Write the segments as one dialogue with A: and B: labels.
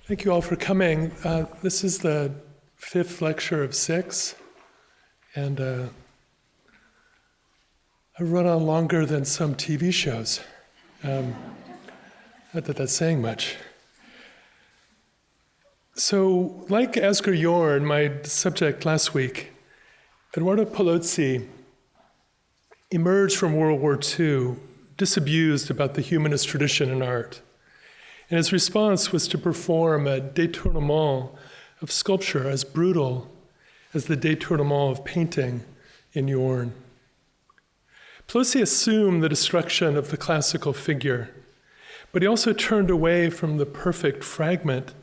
A: Thank you all for coming. This is the fifth lecture of 6, and I've run on longer than some TV shows. Not that that's saying much. So, like Asger Jorn, my subject last week, Eduardo Paolozzi emerged from World War II disabused about the humanist tradition in art. And his response was to perform a détournement of sculpture as brutal as the détournement of painting in Jorn. Paolozzi assumed the destruction of the classical figure, but he also turned away from the perfect fragment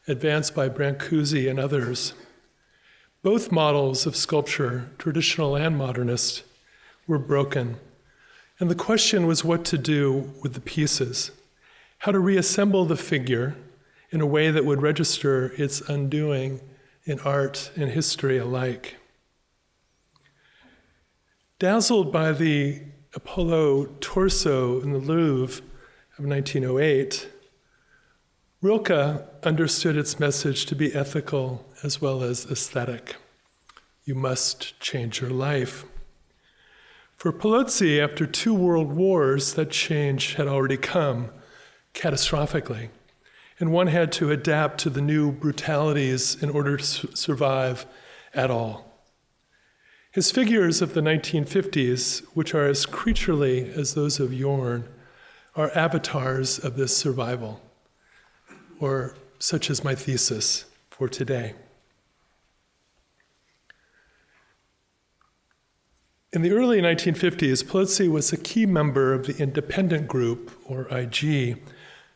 A: advanced by Brancusi and others. Both models of sculpture, traditional and modernist, were broken, and the question was what to do with the pieces. How to reassemble the figure in a way that would register its undoing in art and history alike. Dazzled by the Apollo torso in the Louvre of 1908, Rilke understood its message to be ethical as well as aesthetic. You must change your life. For Paolozzi, after 2 world wars, that change had already come, catastrophically, and one had to adapt to the new brutalities in order to survive at all. His figures of the 1950s, which are as creaturely as those of Jorn, are avatars of this survival, or such is my thesis for today. In the early 1950s, Paolozzi was a key member of the Independent Group, or IG,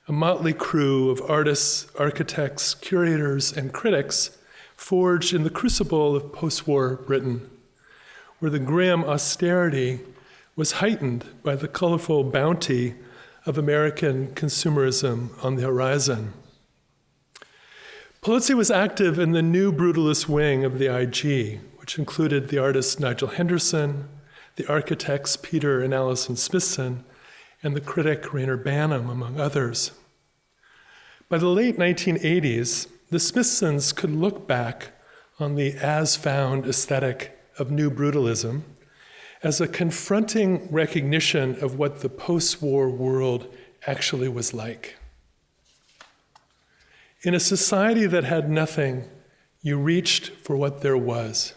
A: a motley crew of artists, architects, curators, and critics forged in the crucible of post-war Britain, where the grim austerity was heightened by the colorful bounty of American consumerism on the horizon. Paolozzi was active in the new brutalist wing of the IG, which included the artists Nigel Henderson, the architects Peter and Alison Smithson, and the critic Rayner Banham, among others. By the late 1980s, the Smithsons could look back on the as-found aesthetic of new brutalism as a confronting recognition of what the post-war world actually was like. In a society that had nothing, you reached for what there was,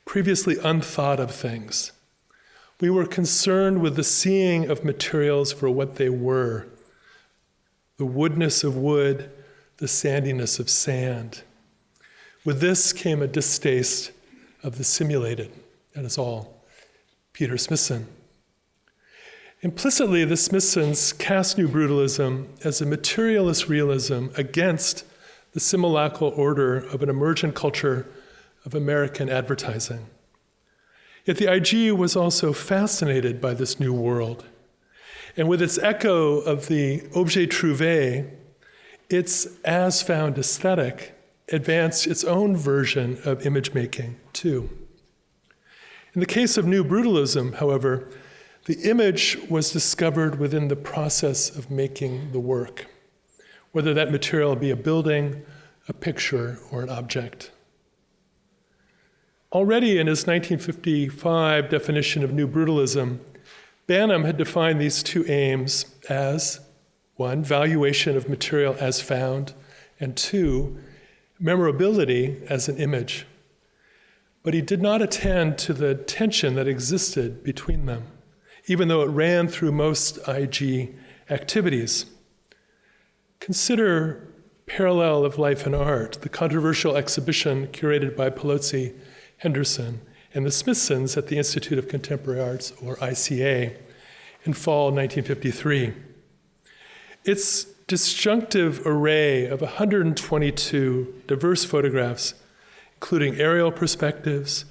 A: previously unthought of things. We were concerned with the seeing of materials for what they were, the woodness of wood, the sandiness of sand. With this came a distaste of the simulated. That is all. Peter Smithson. Implicitly, the Smithsons cast new brutalism as a materialist realism against the simulacral order of an emergent culture of American advertising. Yet the IG was also fascinated by this new world. And with its echo of the objet trouvé, its as-found aesthetic advanced its own version of image making, too. In the case of new brutalism, however, the image was discovered within the process of making the work, whether that material be a building, a picture, or an object. Already in his 1955 definition of new brutalism, Banham had defined these 2 aims as 1, valuation of material as found, and 2, memorability as an image. But he did not attend to the tension that existed between them, even though it ran through most IG activities. Consider Parallel of Life and Art, the controversial exhibition curated by Paolozzi, Henderson, and the Smithsons at the Institute of Contemporary Arts, or ICA, in fall 1953. Its disjunctive array of 122 diverse photographs, including aerial perspectives,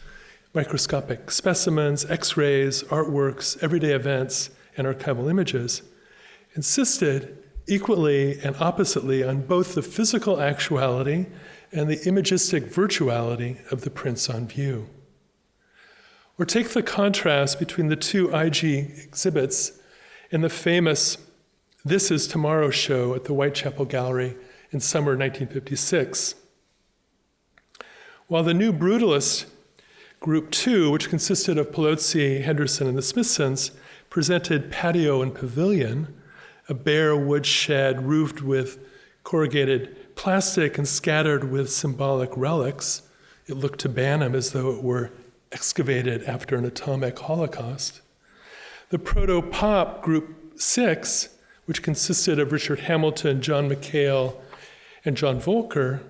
A: microscopic specimens, X-rays, artworks, everyday events, and archival images, insisted equally and oppositely on both the physical actuality and the imagistic virtuality of the prints on view. Or take the contrast between the 2 IG exhibits in the famous This Is Tomorrow show at the Whitechapel Gallery in summer 1956. While the new brutalist Group 2, which consisted of Paolozzi, Henderson, and the Smithsons, presented Patio and Pavilion, a bare wood shed roofed with corrugated plastic and scattered with symbolic relics. It looked to Banham as though it were excavated after an atomic holocaust. The proto-pop Group 6, which consisted of Richard Hamilton, John McHale, and John Volcker,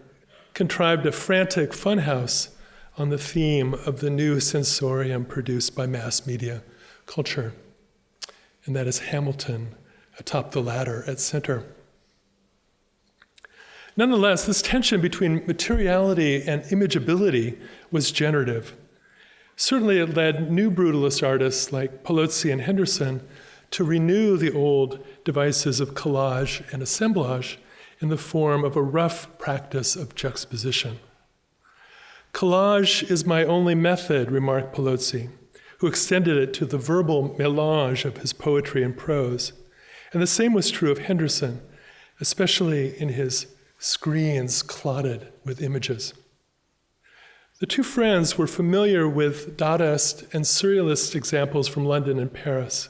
A: contrived a frantic funhouse on the theme of the new sensorium produced by mass media culture. And that is Hamilton atop the ladder at center. Nonetheless, this tension between materiality and imageability was generative. Certainly it led new brutalist artists like Paolozzi and Henderson to renew the old devices of collage and assemblage in the form of a rough practice of juxtaposition. Collage is my only method, remarked Paolozzi, who extended it to the verbal mélange of his poetry and prose. And the same was true of Henderson, especially in his screens clotted with images. The two friends were familiar with Dadaist and Surrealist examples from London and Paris,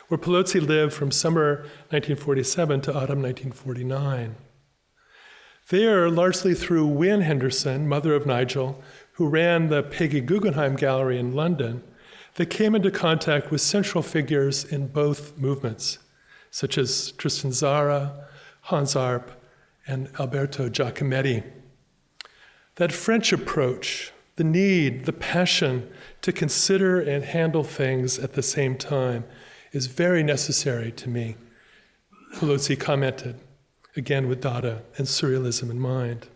A: where Paolozzi lived from summer 1947 to autumn 1949. There, largely through Wynne Henderson, mother of Nigel, who ran the Peggy Guggenheim Gallery in London, they came into contact with central figures in both movements, such as Tristan Tzara, Hans Arp, and Alberto Giacometti. That French approach, the need, the passion to consider and handle things at the same time, is very necessary to me, Paolozzi commented, again with Dada and Surrealism in mind.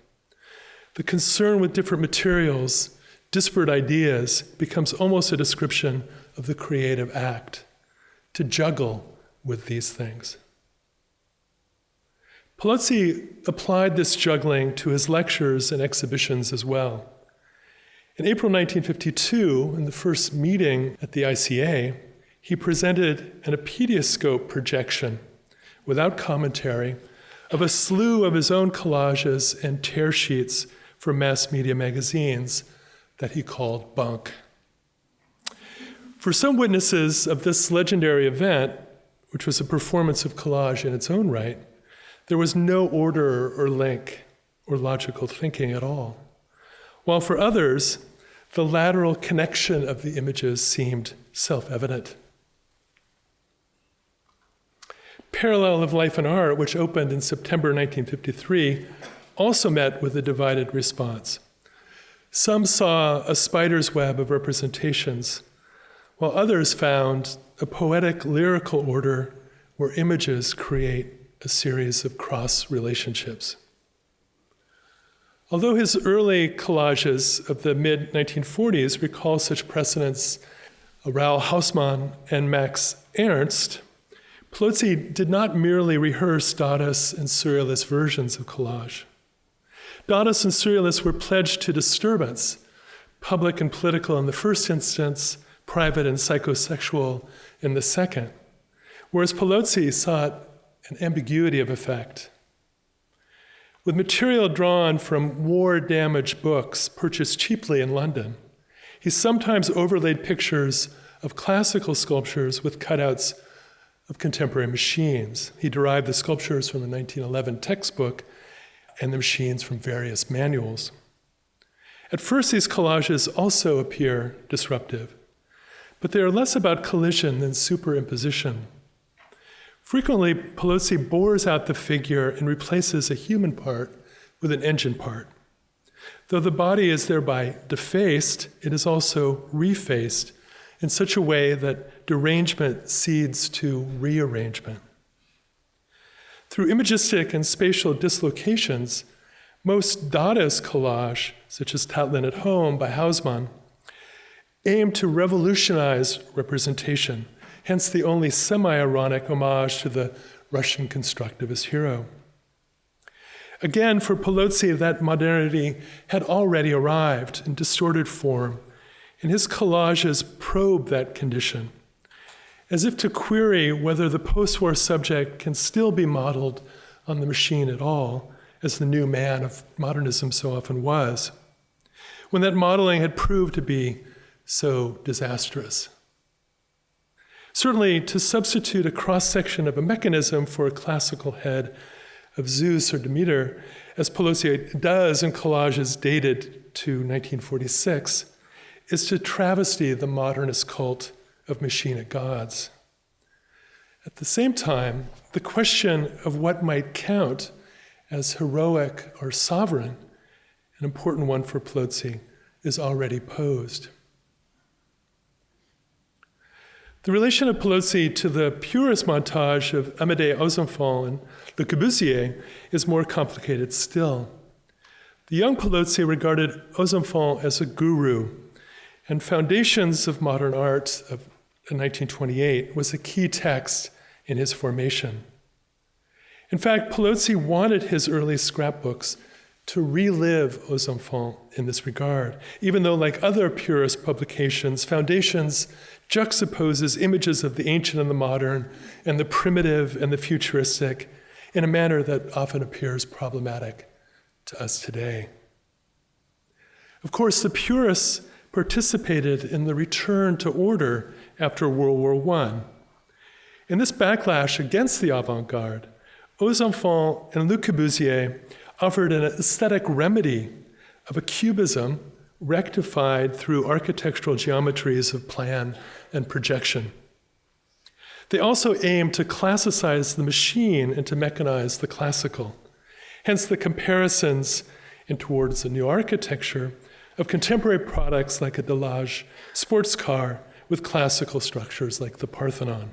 A: The concern with different materials, disparate ideas, becomes almost a description of the creative act, to juggle with these things. Paolozzi applied this juggling to his lectures and exhibitions as well. In April 1952, in the first meeting at the ICA, he presented an epidioskope projection, without commentary, of a slew of his own collages and tear sheets for mass media magazines that he called bunk. For some witnesses of this legendary event, which was a performance of collage in its own right, there was no order or link or logical thinking at all, while for others, the lateral connection of the images seemed self-evident. Parallel of Life and Art, which opened in September 1953, also met with a divided response. Some saw a spider's web of representations, while others found a poetic lyrical order where images create a series of cross relationships. Although his early collages of the mid-1940s recall such precedents, Raoul Hausmann and Max Ernst, Paolozzi did not merely rehearse Dadaist and Surrealist versions of collage. Dadaist and Surrealists were pledged to disturbance, public and political in the first instance, private and psychosexual in the second, whereas Paolozzi sought an ambiguity of effect. With material drawn from war-damaged books purchased cheaply in London, he sometimes overlaid pictures of classical sculptures with cutouts of contemporary machines. He derived the sculptures from the 1911 textbook and the machines from various manuals. At first, these collages also appear disruptive, but they are less about collision than superimposition. Frequently, Paolozzi bores out the figure and replaces a human part with an engine part. Though the body is thereby defaced, it is also refaced in such a way that derangement cedes to rearrangement. Through imagistic and spatial dislocations, most Dadaist collage, such as Tatlin at Home by Hausmann, aim to revolutionize representation, hence the only semi-ironic homage to the Russian constructivist hero. Again, for Paolozzi, that modernity had already arrived in distorted form, and his collages probe that condition, as if to query whether the post-war subject can still be modeled on the machine at all, as the new man of modernism so often was, when that modeling had proved to be so disastrous. Certainly, to substitute a cross-section of a mechanism for a classical head of Zeus or Demeter, as Paolozzi does in collages dated to 1946, is to travesty the modernist cult of machinic gods. At the same time, the question of what might count as heroic or sovereign, an important one for Paolozzi, is already posed. The relation of Paolozzi to the purist montage of Amédée Ozenfant and Le Corbusier is more complicated still. The young Paolozzi regarded Ozenfant as a guru, and Foundations of Modern Art of 1928 was a key text in his formation. In fact, Paolozzi wanted his early scrapbooks to relive Ozenfant in this regard, even though, like other purist publications, Foundations juxtaposes images of the ancient and the modern, and the primitive and the futuristic, in a manner that often appears problematic to us today. Of course, the purists participated in the return to order after World War I. In this backlash against the avant-garde, Ozenfant and Le Corbusier offered an aesthetic remedy of a cubism rectified through architectural geometries of plan and projection. They also aimed to classicize the machine and to mechanize the classical. Hence the comparisons in towards a new architecture of contemporary products like a Delage sports car with classical structures like the Parthenon.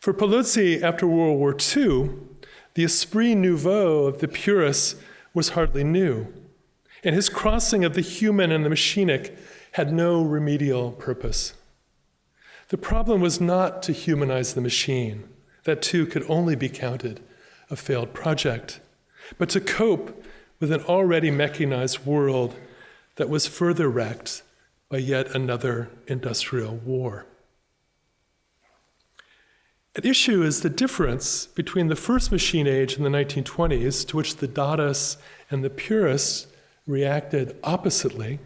A: For Paolozzi, after World War II, the esprit nouveau of the purists was hardly new, and his crossing of the human and the machinic had no remedial purpose. The problem was not to humanize the machine, that too could only be counted a failed project, but to cope with an already mechanized world that was further wrecked by yet another industrial war. At issue is the difference between the first machine age in the 1920s, to which the Dadaists and the purists reacted oppositely,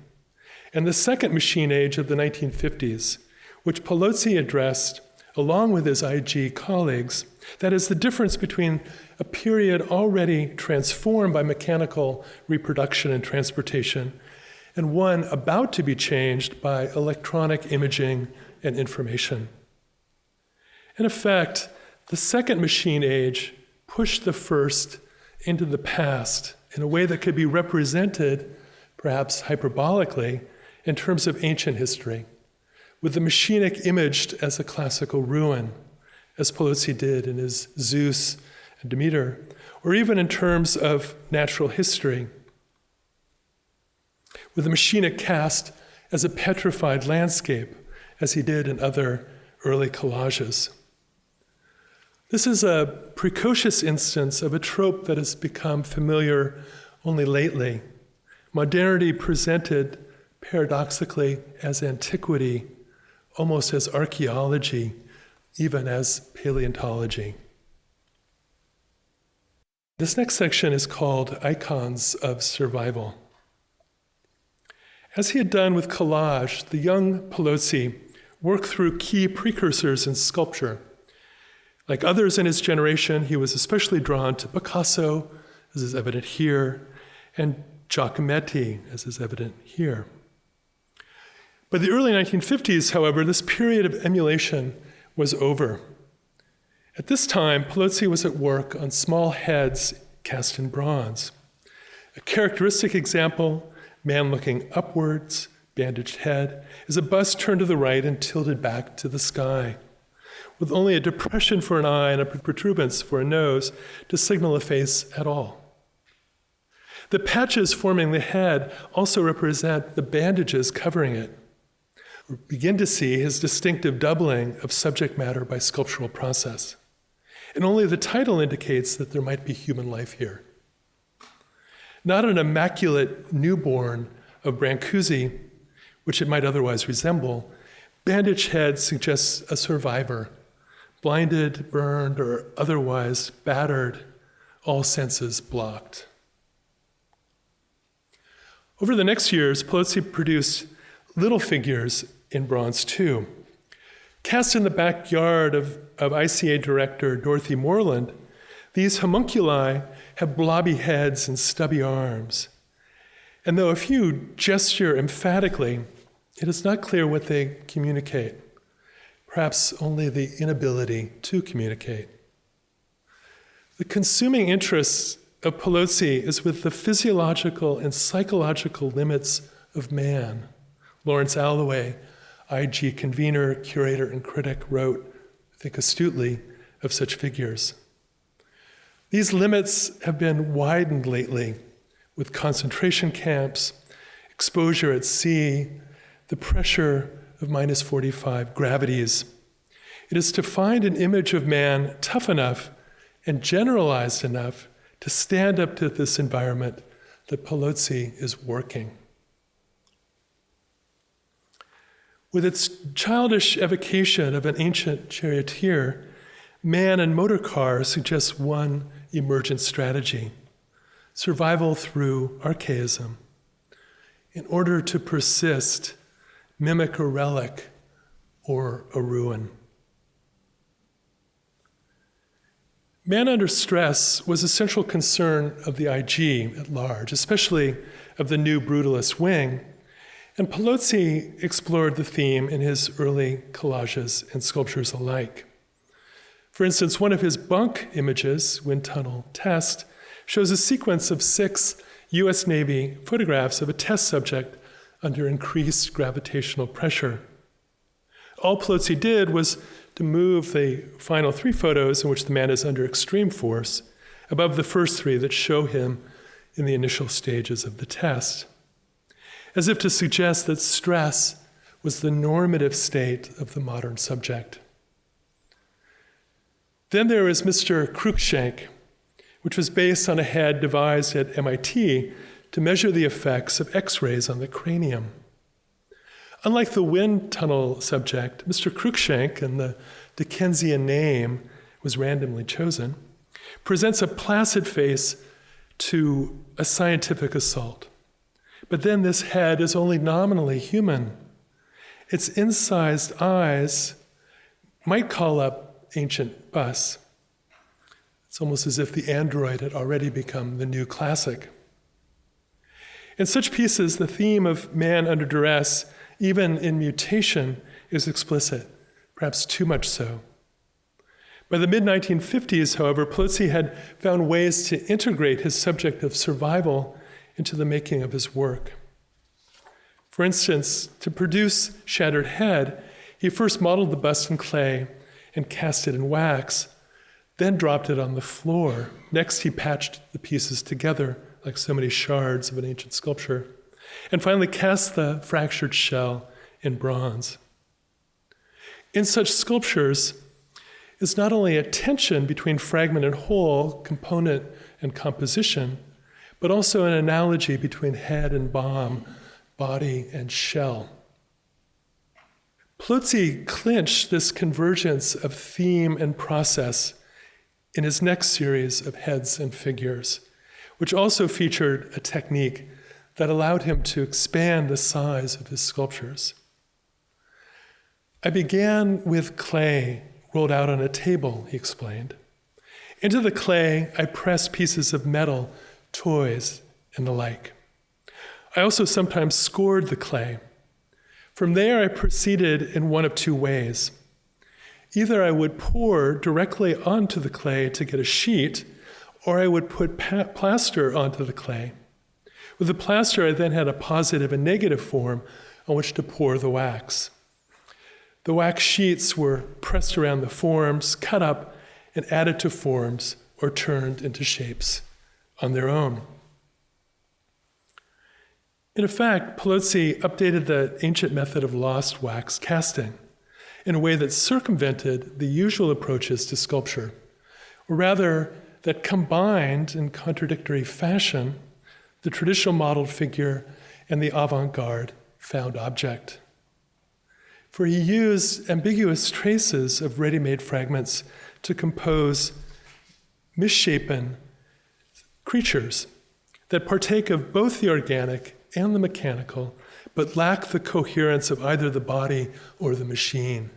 A: and the second machine age of the 1950s, which Paolozzi addressed along with his IG colleagues. That is the difference between a period already transformed by mechanical reproduction and transportation and one about to be changed by electronic imaging and information. In effect, the second machine age pushed the first into the past in a way that could be represented, perhaps hyperbolically, in terms of ancient history, with the machinic imaged as a classical ruin, as Paolozzi did in his Zeus and Demeter, or even in terms of natural history, with the machinic cast as a petrified landscape, as he did in other early collages. This is a precocious instance of a trope that has become familiar only lately. Modernity presented paradoxically as antiquity, almost as archaeology, even as paleontology. This next section is called Icons of Survival. As he had done with collage, the young Paolozzi worked through key precursors in sculpture. Like others in his generation, he was especially drawn to Picasso, as is evident here, and Giacometti, as is evident here. By the early 1950s, however, this period of emulation was over. At this time, Paolozzi was at work on small heads cast in bronze. A characteristic example, man looking upwards, bandaged head, is a bust turned to the right and tilted back to the sky, with only a depression for an eye and a protuberance for a nose to signal a face at all. The patches forming the head also represent the bandages covering it. We begin to see his distinctive doubling of subject matter by sculptural process. And only the title indicates that there might be human life here. Not an immaculate newborn of Brancusi, which it might otherwise resemble, bandaged head suggests a survivor, blinded, burned, or otherwise battered, all senses blocked. Over the next years, Paolozzi produced little figures in bronze too. Cast in the backyard of ICA director Dorothy Moreland, these homunculi have blobby heads and stubby arms. And though a few gesture emphatically, it is not clear what they communicate, perhaps only the inability to communicate. The consuming interest of Paolozzi is with the physiological and psychological limits of man. Lawrence Alloway, IG convener, curator, and critic, wrote, I think astutely, of such figures. These limits have been widened lately with concentration camps, exposure at sea, the pressure of minus 45 gravities. It is to find an image of man tough enough and generalized enough to stand up to this environment that Paolozzi is working. With its childish evocation of an ancient charioteer, man and motor car suggests one emergent strategy: survival through archaism. In order to persist, mimic a relic or a ruin. Man under stress was a central concern of the IG at large, especially of the new brutalist wing, and Paolozzi explored the theme in his early collages and sculptures alike. For instance, one of his bunk images, Wind Tunnel Test, shows a sequence of 6 US Navy photographs of a test subject under increased gravitational pressure. All Paolozzi did was to move the final 3 photos in which the man is under extreme force above the first 3 that show him in the initial stages of the test, as if to suggest that stress was the normative state of the modern subject. Then there is Mr. Cruikshank, which was based on a head devised at MIT to measure the effects of X-rays on the cranium. Unlike the wind tunnel subject, Mr. Cruikshank, and the Dickensian name was randomly chosen, presents a placid face to a scientific assault. But then this head is only nominally human. Its incised eyes might call up ancient bus. It's almost as if the android had already become the new classic. In such pieces, the theme of man under duress, even in mutation, is explicit, perhaps too much so. By the mid-1950s, however, Paolozzi had found ways to integrate his subject of survival into the making of his work. For instance, to produce Shattered Head, he first modeled the bust in clay and cast it in wax, then dropped it on the floor. Next, he patched the pieces together like so many shards of an ancient sculpture, and finally cast the fractured shell in bronze. In such sculptures is not only a tension between fragment and whole, component and composition, but also an analogy between head and bomb, body and shell. Paolozzi clinched this convergence of theme and process in his next series of heads and figures, which also featured a technique that allowed him to expand the size of his sculptures. I began with clay rolled out on a table, he explained. Into the clay, I pressed pieces of metal, toys, and the like. I also sometimes scored the clay. From there, I proceeded in one of 2 ways. Either I would pour directly onto the clay to get a sheet, or I would put plaster onto the clay. With the plaster, I then had a positive and negative form on which to pour the wax. The wax sheets were pressed around the forms, cut up, and added to forms or turned into shapes on their own. In effect, Paolozzi updated the ancient method of lost wax casting in a way that circumvented the usual approaches to sculpture, or rather, that combined in contradictory fashion the traditional modeled figure and the avant-garde found object. For he used ambiguous traces of ready-made fragments to compose misshapen creatures that partake of both the organic and the mechanical, but lack the coherence of either the body or the machine.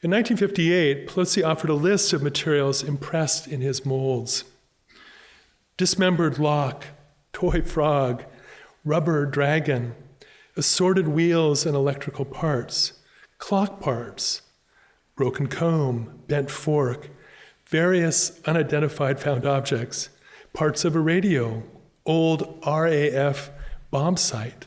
A: In 1958, Paolozzi offered a list of materials impressed in his molds: dismembered lock, toy frog, rubber dragon, assorted wheels and electrical parts, clock parts, broken comb, bent fork, various unidentified found objects, parts of a radio, old RAF bomb site,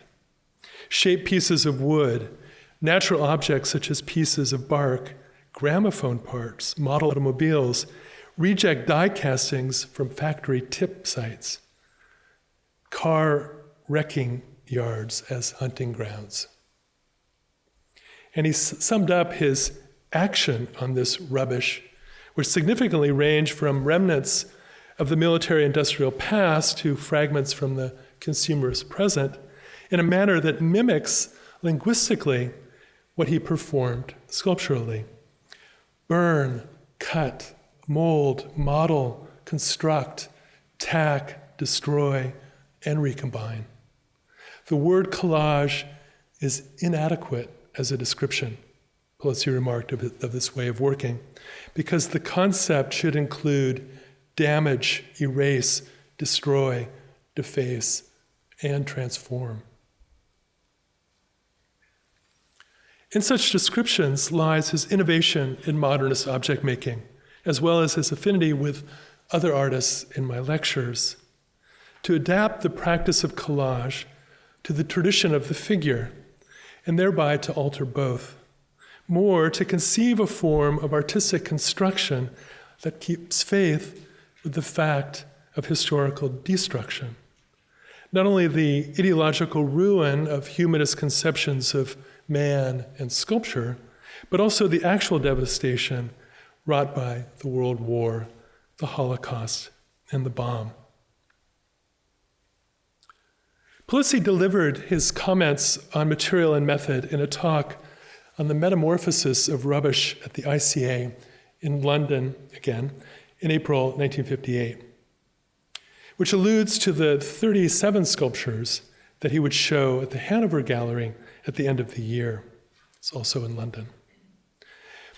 A: shaped pieces of wood, natural objects such as pieces of bark, gramophone parts, model automobiles, reject die castings from factory tip sites, car wrecking yards as hunting grounds. And he summed up his action on this rubbish, which significantly ranged from remnants of the military-industrial past to fragments from the consumerist present, in a manner that mimics linguistically what he performed sculpturally. Burn, cut, mold, model, construct, tack, destroy, and recombine. The word collage is inadequate as a description, Paolozzi remarked of this way of working, because the concept should include damage, erase, destroy, deface, and transform. In such descriptions lies his innovation in modernist object making, as well as his affinity with other artists in my lectures, to adapt the practice of collage to the tradition of the figure, and thereby to alter both. More, to conceive a form of artistic construction that keeps faith with the fact of historical destruction. Not only the ideological ruin of humanist conceptions of man and sculpture, but also the actual devastation wrought by the World War, the Holocaust, and the bomb. Paolozzi delivered his comments on material and method in a talk on the metamorphosis of rubbish at the ICA in London, again, in April 1958, which alludes to the 37 sculptures that he would show at the Hanover Gallery at the end of the year. It's also in London.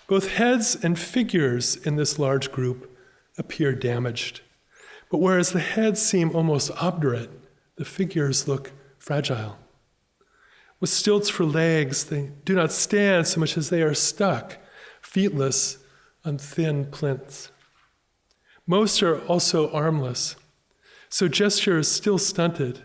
A: Both heads and figures in this large group appear damaged, but whereas the heads seem almost obdurate, the figures look fragile. With stilts for legs, they do not stand so much as they are stuck, feetless, on thin plinths. Most are also armless, so gesture is still stunted.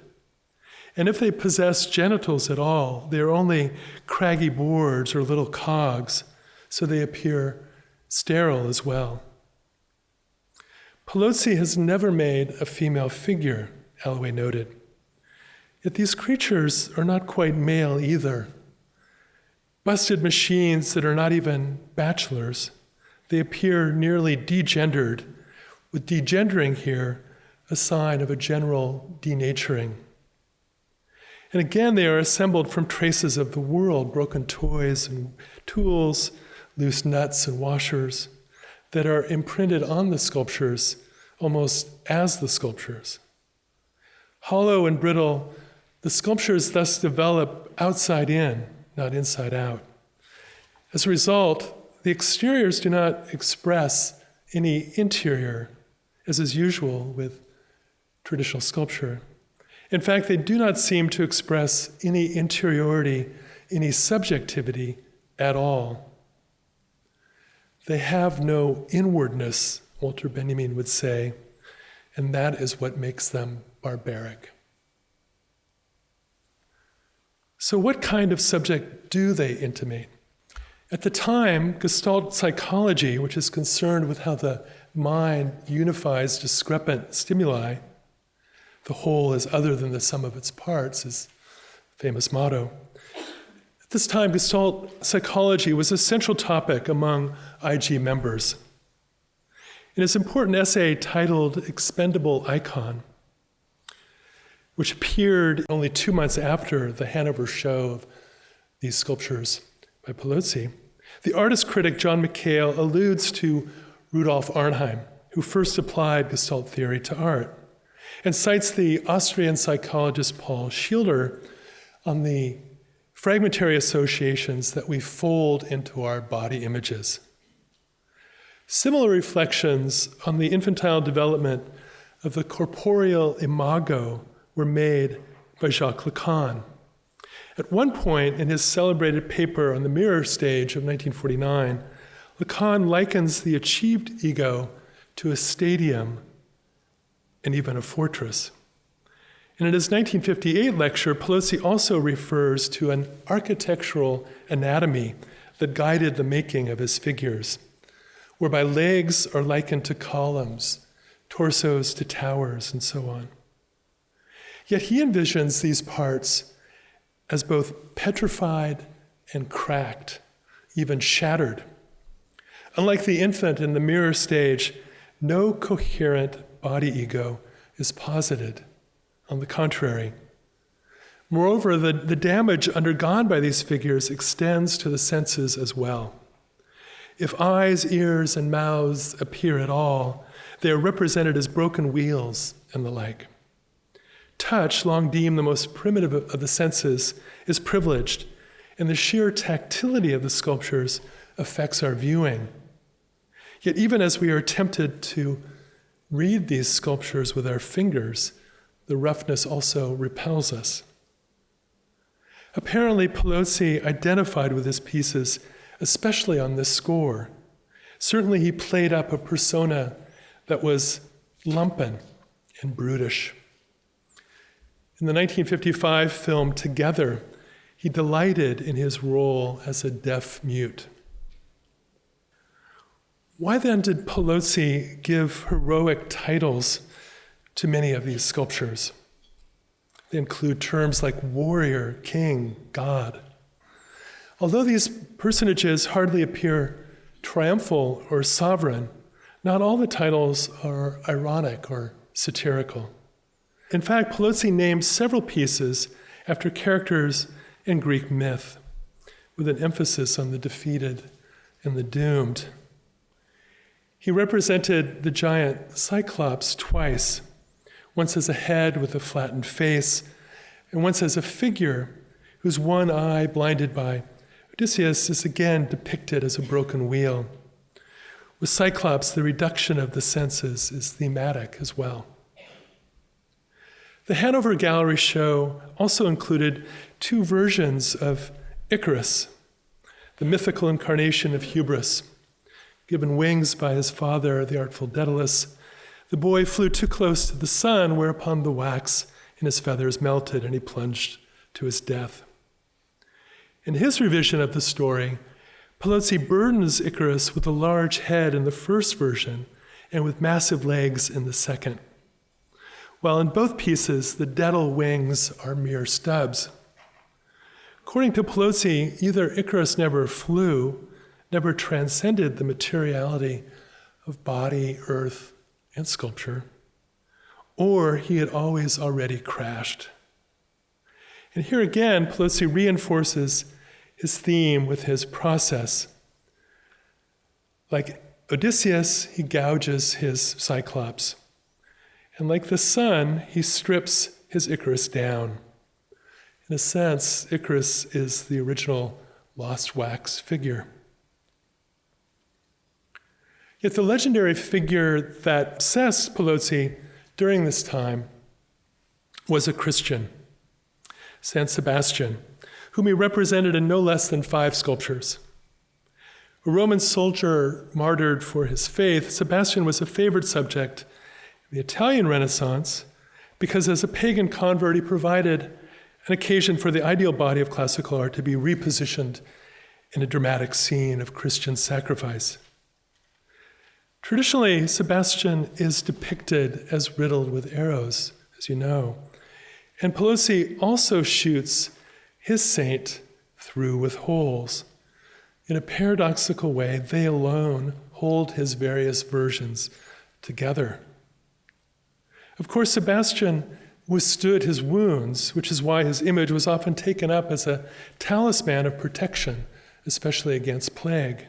A: And if they possess genitals at all, they are only craggy boards or little cogs, so they appear sterile as well. Paolozzi has never made a female figure, Alloway noted. Yet these creatures are not quite male either. Busted machines that are not even bachelors, they appear nearly degendered, with degendering here a sign of a general denaturing. And again, they are assembled from traces of the world, broken toys and tools, loose nuts and washers, that are imprinted on the sculptures almost as the sculptures. Hollow and brittle, the sculptures thus develop outside in, not inside out. As a result, the exteriors do not express any interior, as is usual with traditional sculpture. In fact, they do not seem to express any interiority, any subjectivity at all. They have no inwardness, Walter Benjamin would say, and that is what makes them barbaric. So what kind of subject do they intimate? At the time, Gestalt psychology, which is concerned with how the mind unifies discrepant stimuli, the whole is other than the sum of its parts, is a famous motto. At this time, Gestalt psychology was a central topic among IG members. In his important essay titled Expendable Icon, which appeared only 2 months after the Hanover show of these sculptures by Paolozzi, the artist critic John McHale alludes to Rudolf Arnheim who first applied Gestalt theory to art, and cites the Austrian psychologist Paul Schilder on the fragmentary associations that we fold into our body images. Similar reflections on the infantile development of the corporeal imago were made by Jacques Lacan. At one point in his celebrated paper on the mirror stage of 1949, Lacan likens the achieved ego to a stadium and even a fortress. And in his 1958 lecture, Paolozzi also refers to an architectural anatomy that guided the making of his figures, whereby legs are likened to columns, torsos to towers, and so on. Yet he envisions these parts as both petrified and cracked, even shattered. Unlike the infant in the mirror stage, no coherent body ego is posited. On the contrary. Moreover, the damage undergone by these figures extends to the senses as well. If eyes, ears, and mouths appear at all, they are represented as broken wheels and the like. Touch, long deemed the most primitive of the senses, is privileged, and the sheer tactility of the sculptures affects our viewing. Yet even as we are tempted to read these sculptures with our fingers, the roughness also repels us. Apparently, Paolozzi identified with his pieces, especially on this score. Certainly, he played up a persona that was lumpen and brutish. In the 1955 film Together, he delighted in his role as a deaf mute. Why then did Paolozzi give heroic titles to many of these sculptures? They include terms like warrior, king, god. Although these personages hardly appear triumphal or sovereign, not all the titles are ironic or satirical. In fact, Paolozzi named several pieces after characters in Greek myth, with an emphasis on the defeated and the doomed. He represented the giant Cyclops twice, once as a head with a flattened face, and once as a figure whose one eye, blinded by Odysseus, is again depicted as a broken wheel. With Cyclops, the reduction of the senses is thematic as well. The Hanover Gallery show also included two versions of Icarus, the mythical incarnation of hubris. Given wings by his father, the artful Daedalus, the boy flew too close to the sun, whereupon the wax in his feathers melted and he plunged to his death. In his revision of the story, Paolozzi burdens Icarus with a large head in the first version and with massive legs in the second, while in both pieces the daedal wings are mere stubs. According to Paolozzi, either Icarus never flew, never transcended the materiality of body, earth, and sculpture, or he had always already crashed. And here again, Paolozzi reinforces his theme with his process. Like Odysseus, he gouges his Cyclops. And like the sun, he strips his Icarus down. In a sense, Icarus is the original lost wax figure. Yet the legendary figure that obsessed Paolozzi during this time was a Christian, Saint Sebastian, whom he represented in no less than 5 sculptures. A Roman soldier martyred for his faith, Sebastian was a favored subject in the Italian Renaissance because as a pagan convert, he provided an occasion for the ideal body of classical art to be repositioned in a dramatic scene of Christian sacrifice. Traditionally, Sebastian is depicted as riddled with arrows, as you know. And Paolozzi also shoots his saint through with holes. In a paradoxical way, they alone hold his various versions together. Of course, Sebastian withstood his wounds, which is why his image was often taken up as a talisman of protection, especially against plague.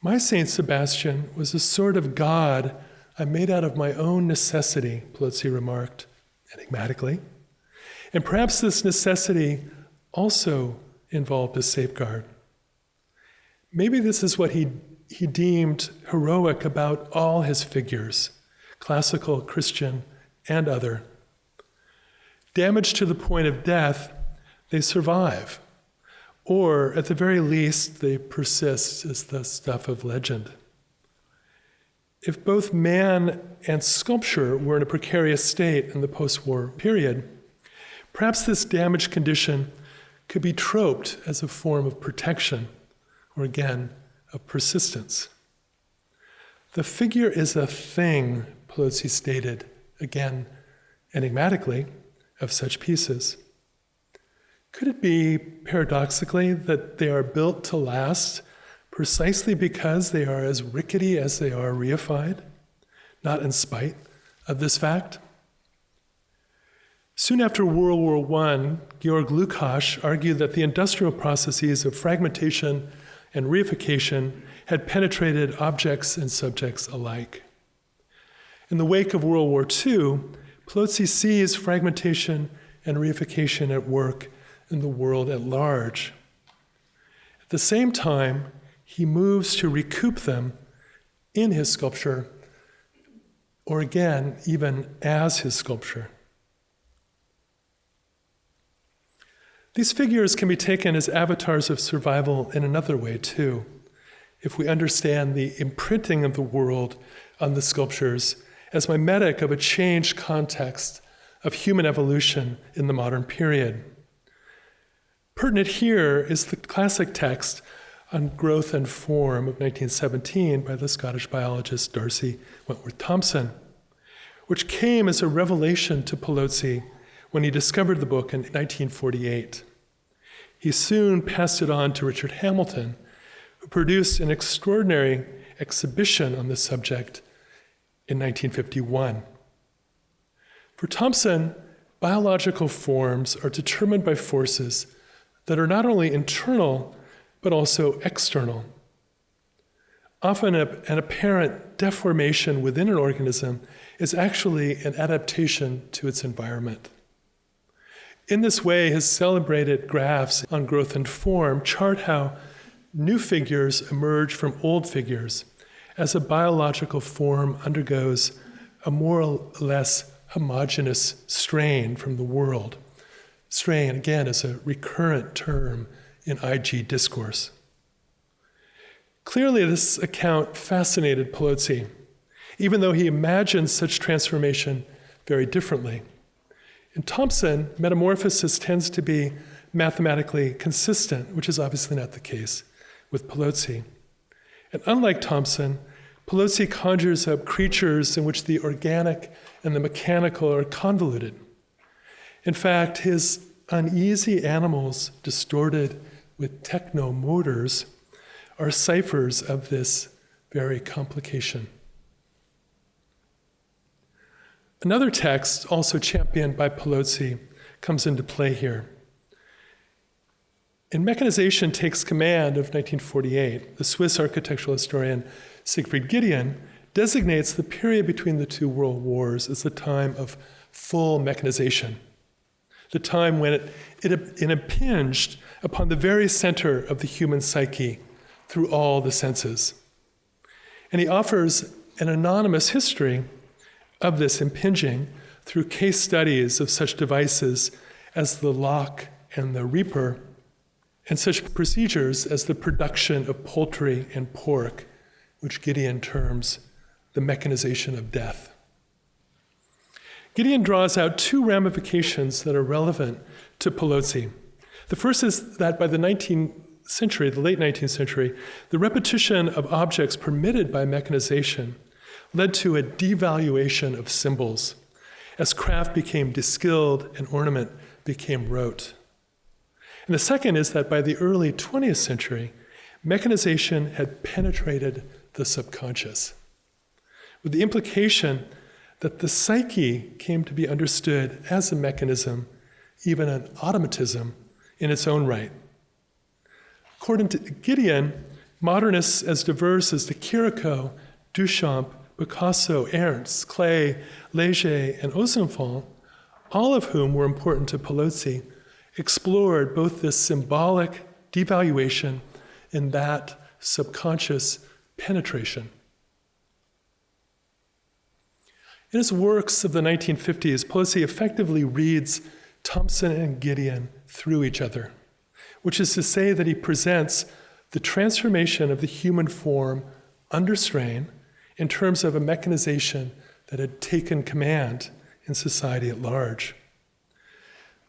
A: My Saint Sebastian was a sort of god I made out of my own necessity, Paolozzi remarked enigmatically. And perhaps this necessity also involved a safeguard. Maybe this is what he deemed heroic about all his figures, classical, Christian, and other. Damaged to the point of death, they survive, or at the very least, they persist as the stuff of legend. If both man and sculpture were in a precarious state in the post-war period, perhaps this damaged condition could be troped as a form of protection, or again, of persistence. The figure is a thing, Paolozzi stated, again, enigmatically, of such pieces. Could it be, paradoxically, that they are built to last precisely because they are as rickety as they are reified, not in spite of this fact? Soon after World War I, Georg Lukács argued that the industrial processes of fragmentation and reification had penetrated objects and subjects alike. In the wake of World War II, Paolozzi sees fragmentation and reification at work in the world at large. At the same time, he moves to recoup them in his sculpture, or again, even as his sculpture. These figures can be taken as avatars of survival in another way, too, if we understand the imprinting of the world on the sculptures as mimetic of a changed context of human evolution in the modern period. Pertinent here is the classic text on growth and form of 1917 by the Scottish biologist D'Arcy Wentworth Thompson, which came as a revelation to Paolozzi when he discovered the book in 1948. He soon passed it on to Richard Hamilton, who produced an extraordinary exhibition on the subject in 1951. For Thompson, biological forms are determined by forces that are not only internal, but also external. Often an apparent deformation within an organism is actually an adaptation to its environment. In this way, his celebrated graphs on growth and form chart how new figures emerge from old figures as a biological form undergoes a more or less homogeneous strain from the world. Strain, again, is a recurrent term in IG discourse. Clearly, this account fascinated Paolozzi, even though he imagined such transformation very differently. In Thompson, metamorphosis tends to be mathematically consistent, which is obviously not the case with Paolozzi. And unlike Thompson, Paolozzi conjures up creatures in which the organic and the mechanical are convoluted. In fact, his uneasy animals, distorted with technomotors, are ciphers of this very complication. Another text, also championed by Paolozzi, comes into play here. In Mechanization Takes Command of 1948, the Swiss architectural historian Siegfried Giedion designates the period between the two world wars as the time of full mechanization, the time when it impinged upon the very center of the human psyche through all the senses. And he offers an anonymous history of this impinging through case studies of such devices as the lock and the reaper, and such procedures as the production of poultry and pork, which Giedion terms the mechanization of death. Giedion draws out two ramifications that are relevant to Paolozzi. The first is that by the 19th century, the late 19th century, the repetition of objects permitted by mechanization led to a devaluation of symbols as craft became deskilled and ornament became rote. And the second is that by the early 20th century, mechanization had penetrated the subconscious, with the implication that the psyche came to be understood as a mechanism, even an automatism in its own right. According to Giedion, Modernists as diverse as de Chirico, Duchamp, Picasso, Ernst, Klee, Leger, and Ozenfant, all of whom were important to Paolozzi, explored both this symbolic devaluation and that subconscious penetration. In his works of the 1950s, Paolozzi effectively reads Thompson and Gideon through each other, which is to say that he presents the transformation of the human form under strain in terms of a mechanization that had taken command in society at large.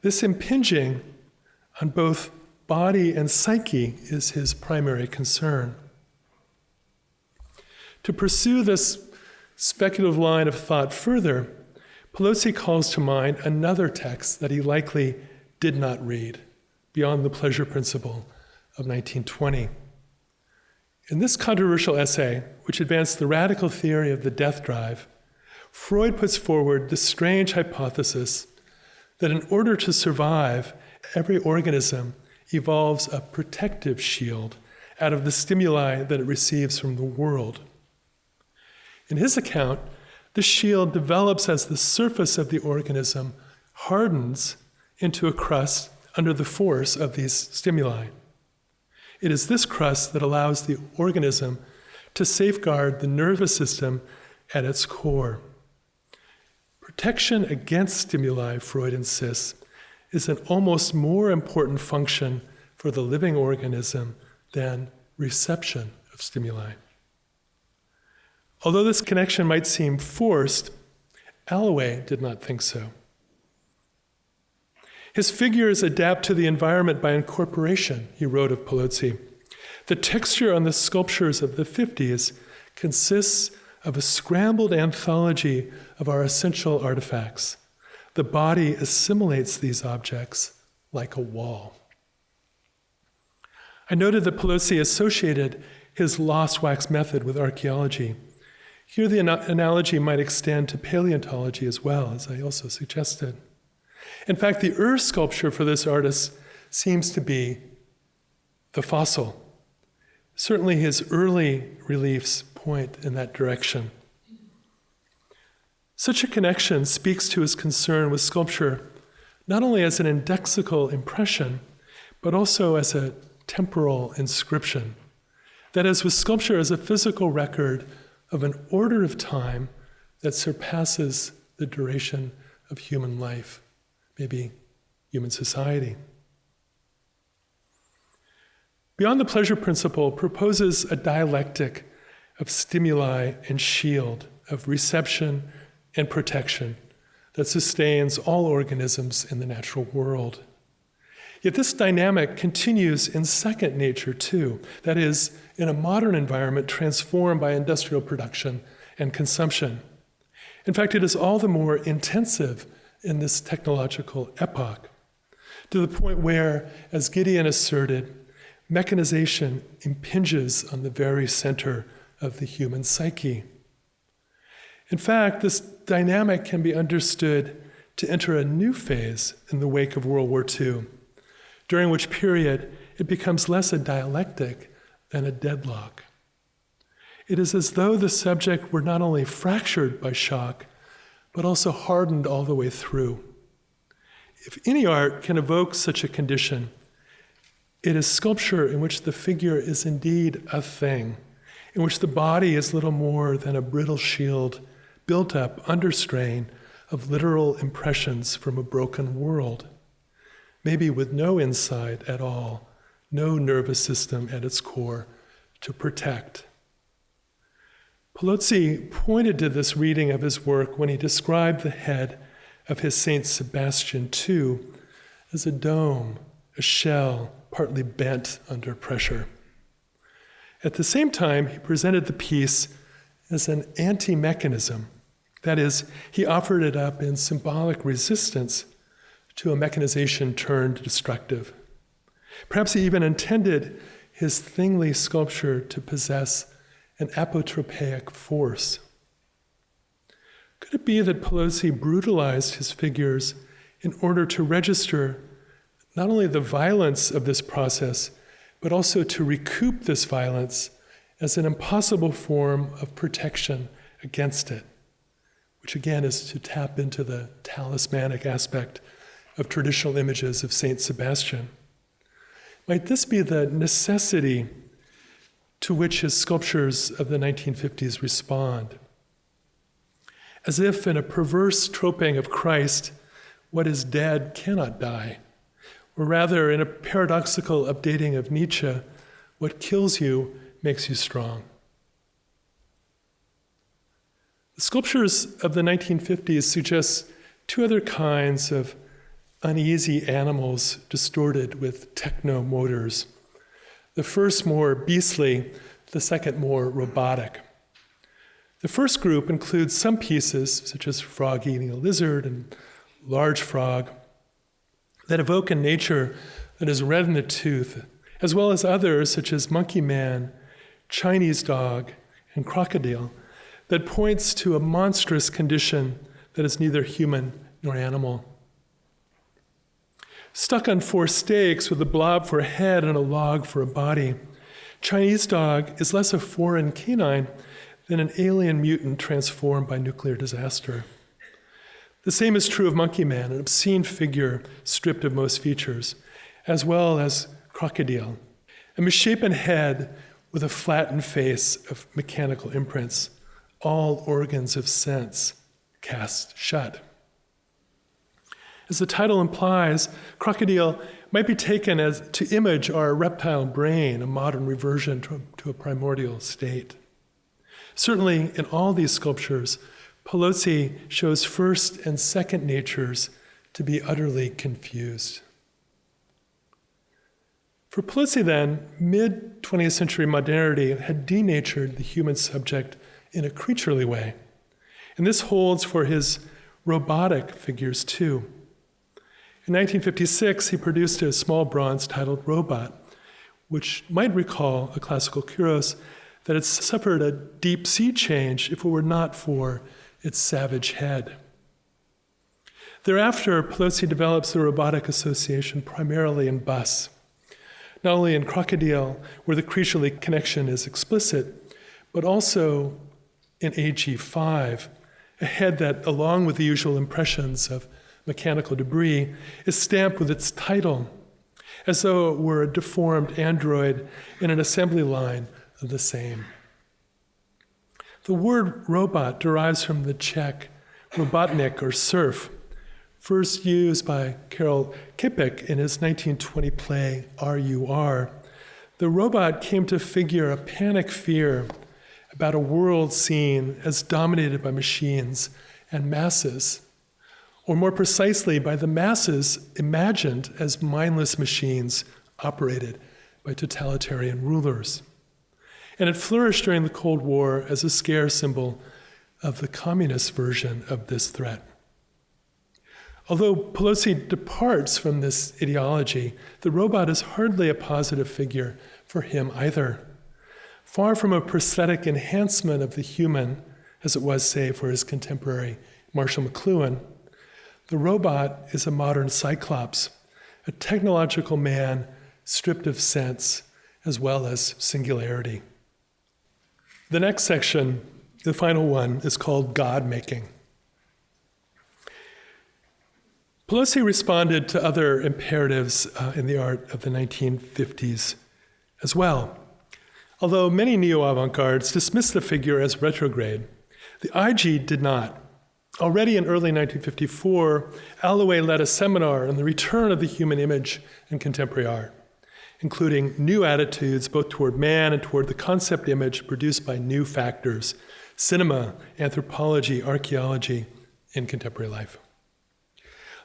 A: This impinging on both body and psyche is his primary concern. To pursue this speculative line of thought further, Paolozzi calls to mind another text that he likely did not read, Beyond the Pleasure Principle of 1920. In this controversial essay, which advanced the radical theory of the death drive, Freud puts forward the strange hypothesis that in order to survive, every organism evolves a protective shield out of the stimuli that it receives from the world. In his account, this shield develops as the surface of the organism hardens into a crust under the force of these stimuli. It is this crust that allows the organism to safeguard the nervous system at its core. Protection against stimuli, Freud insists, is an almost more important function for the living organism than reception of stimuli. Although this connection might seem forced, Alloway did not think so. His figures adapt to the environment by incorporation, he wrote of Paolozzi. The texture on the sculptures of the 50s consists of a scrambled anthology of our essential artifacts. The body assimilates these objects like a wall. I noted that Paolozzi associated his lost wax method with archaeology. Here the analogy might extend to paleontology as well, as I also suggested. In fact, the earth sculpture for this artist seems to be the fossil. Certainly his early reliefs point in that direction. Such a connection speaks to his concern with sculpture not only as an indexical impression, but also as a temporal inscription. That is, with sculpture as a physical record of an order of time that surpasses the duration of human life, maybe human society. Beyond the Pleasure Principle proposes a dialectic of stimuli and shield, of reception and protection that sustains all organisms in the natural world. Yet this dynamic continues in second nature too, that is, in a modern environment transformed by industrial production and consumption. In fact, it is all the more intensive in this technological epoch, to the point where, as Gideon asserted, mechanization impinges on the very center of the human psyche. In fact, this dynamic can be understood to enter a new phase in the wake of World War II, during which period it becomes less a dialectic than a deadlock. It is as though the subject were not only fractured by shock, but also hardened all the way through. If any art can evoke such a condition, it is sculpture in which the figure is indeed a thing, in which the body is little more than a brittle shield built up under strain of literal impressions from a broken world, maybe with no inside at all, no nervous system at its core to protect. Paolozzi pointed to this reading of his work when he described the head of his Saint Sebastian II as a dome, a shell, partly bent under pressure. At the same time, he presented the piece as an anti-mechanism. That is, he offered it up in symbolic resistance to a mechanization turned destructive. Perhaps he even intended his thingly sculpture to possess an apotropaic force. Could it be that Paolozzi brutalized his figures in order to register not only the violence of this process, but also to recoup this violence as an impossible form of protection against it, which again is to tap into the talismanic aspect of traditional images of Saint Sebastian. Might this be the necessity to which his sculptures of the 1950s respond? As if in a perverse troping of Christ, what is dead cannot die, or rather in a paradoxical updating of Nietzsche, what kills you makes you strong. The sculptures of the 1950s suggest two other kinds of uneasy animals distorted with techno-motors. The first more beastly, the second more robotic. The first group includes some pieces, such as frog eating a lizard and large frog, that evoke a nature that is red in the tooth, as well as others, such as monkey man, Chinese dog, and crocodile, that points to a monstrous condition that is neither human nor animal. Stuck on four stakes with a blob for a head and a log for a body, Chinese dog is less a foreign canine than an alien mutant transformed by nuclear disaster. The same is true of Monkey Man, an obscene figure stripped of most features, as well as Crocodile, a misshapen head with a flattened face of mechanical imprints, all organs of sense cast shut. As the title implies, Crocodile might be taken as to image our reptile brain, a modern reversion to a primordial state. Certainly, in all these sculptures, Paolozzi shows first and second natures to be utterly confused. For Paolozzi, then, mid-20th century modernity had denatured the human subject in a creaturely way. And this holds for his robotic figures, too. In 1956, he produced a small bronze titled Robot, which might recall a classical Icarus that had suffered a deep sea change if it were not for its savage head. Thereafter, Paolozzi develops the robotic association primarily in busts, not only in Crocodile, where the creaturely connection is explicit, but also in AG5, a head that, along with the usual impressions of mechanical debris, is stamped with its title, as though it were a deformed android in an assembly line of the same. The word robot derives from the Czech robotnik, or serf, first used by Karel Čapek in his 1920 play R.U.R. The robot came to figure a panic fear about a world seen as dominated by machines and masses, or more precisely, by the masses imagined as mindless machines operated by totalitarian rulers. And it flourished during the Cold War as a scare symbol of the communist version of this threat. Although Paolozzi departs from this ideology, the robot is hardly a positive figure for him either. Far from a prosthetic enhancement of the human, as it was, say, for his contemporary Marshall McLuhan, the robot is a modern cyclops, a technological man stripped of sense as well as singularity. The next section, the final one, is called God-making. Paolozzi responded to other imperatives in the art of the 1950s as well. Although many neo-avant-gardes dismissed the figure as retrograde, the IG did not. Already in early 1954, Alloway led a seminar on the return of the human image in contemporary art, including new attitudes both toward man and toward the concept image produced by new factors, cinema, anthropology, archaeology, in contemporary life.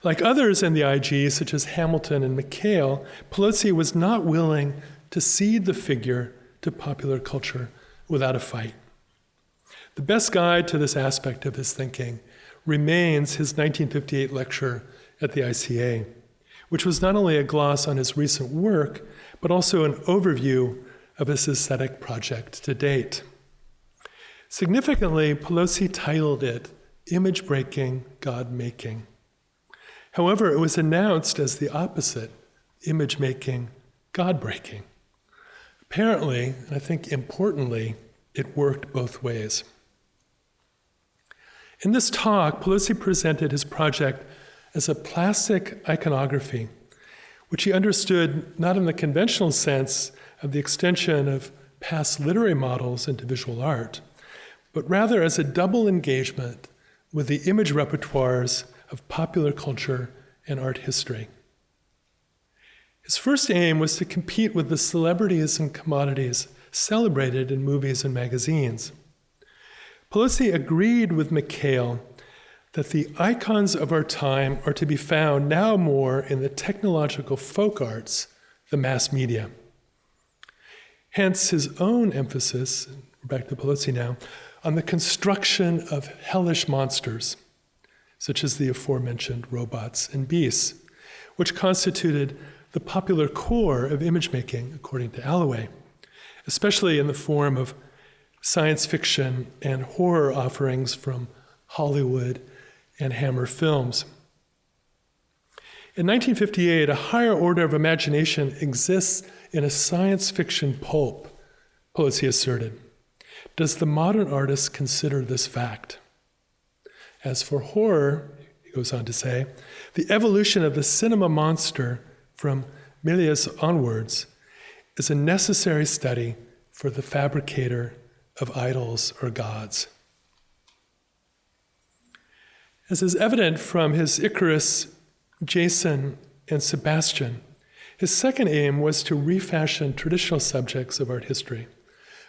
A: Like others in the IG, such as Hamilton and McHale, Paolozzi was not willing to cede the figure to popular culture without a fight. The best guide to this aspect of his thinking remains his 1958 lecture at the ICA, which was not only a gloss on his recent work, but also an overview of his aesthetic project to date. Significantly, Paolozzi titled it Image-Breaking, God-Making. However, it was announced as the opposite, image-making, God-breaking. Apparently, and I think importantly, it worked both ways. In this talk, Paolozzi presented his project as a plastic iconography, which he understood not in the conventional sense of the extension of past literary models into visual art, but rather as a double engagement with the image repertoires of popular culture and art history. His first aim was to compete with the celebrities and commodities celebrated in movies and magazines. Paolozzi agreed with Mikhail that the icons of our time are to be found now more in the technological folk arts, the mass media. Hence his own emphasis, back to Paolozzi now, on the construction of hellish monsters, such as the aforementioned robots and beasts, which constituted the popular core of image making, according to Alloway, especially in the form of science fiction and horror offerings from Hollywood and Hammer Films. In 1958, a higher order of imagination exists in a science fiction pulp, Paolozzi asserted. Does the modern artist consider this fact? As for horror, he goes on to say, the evolution of the cinema monster from Méliès onwards is a necessary study for the fabricator of idols or gods. As is evident from his Icarus, Jason, and Sebastian, his second aim was to refashion traditional subjects of art history,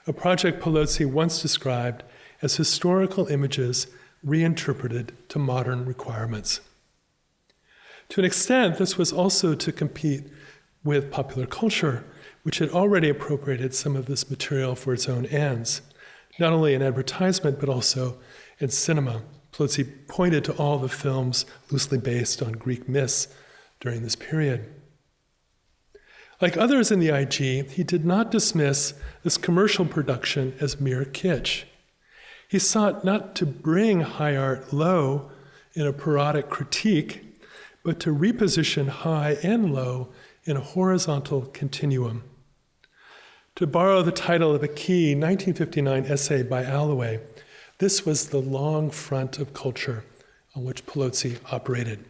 A: a project Paolozzi once described as historical images reinterpreted to modern requirements. To an extent, this was also to compete with popular culture, which had already appropriated some of this material for its own ends, not only in advertisement, but also in cinema. Paolozzi pointed to all the films loosely based on Greek myths during this period. Like others in the IG, he did not dismiss this commercial production as mere kitsch. He sought not to bring high art low in a parodic critique, but to reposition high and low in a horizontal continuum. To borrow the title of a key 1959 essay by Alloway, this was the long front of culture on which Paolozzi operated.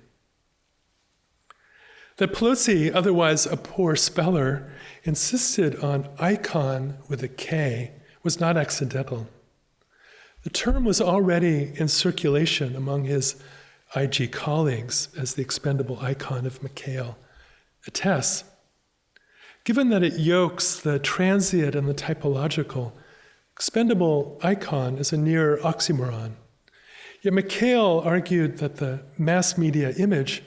A: That Paolozzi, otherwise a poor speller, insisted on icon with a K was not accidental. The term was already in circulation among his IG colleagues as the expendable icon of Mikhail attests. Given that it yokes the transient and the typological, expendable icon is a near oxymoron. Yet Mikhail argued that the mass media image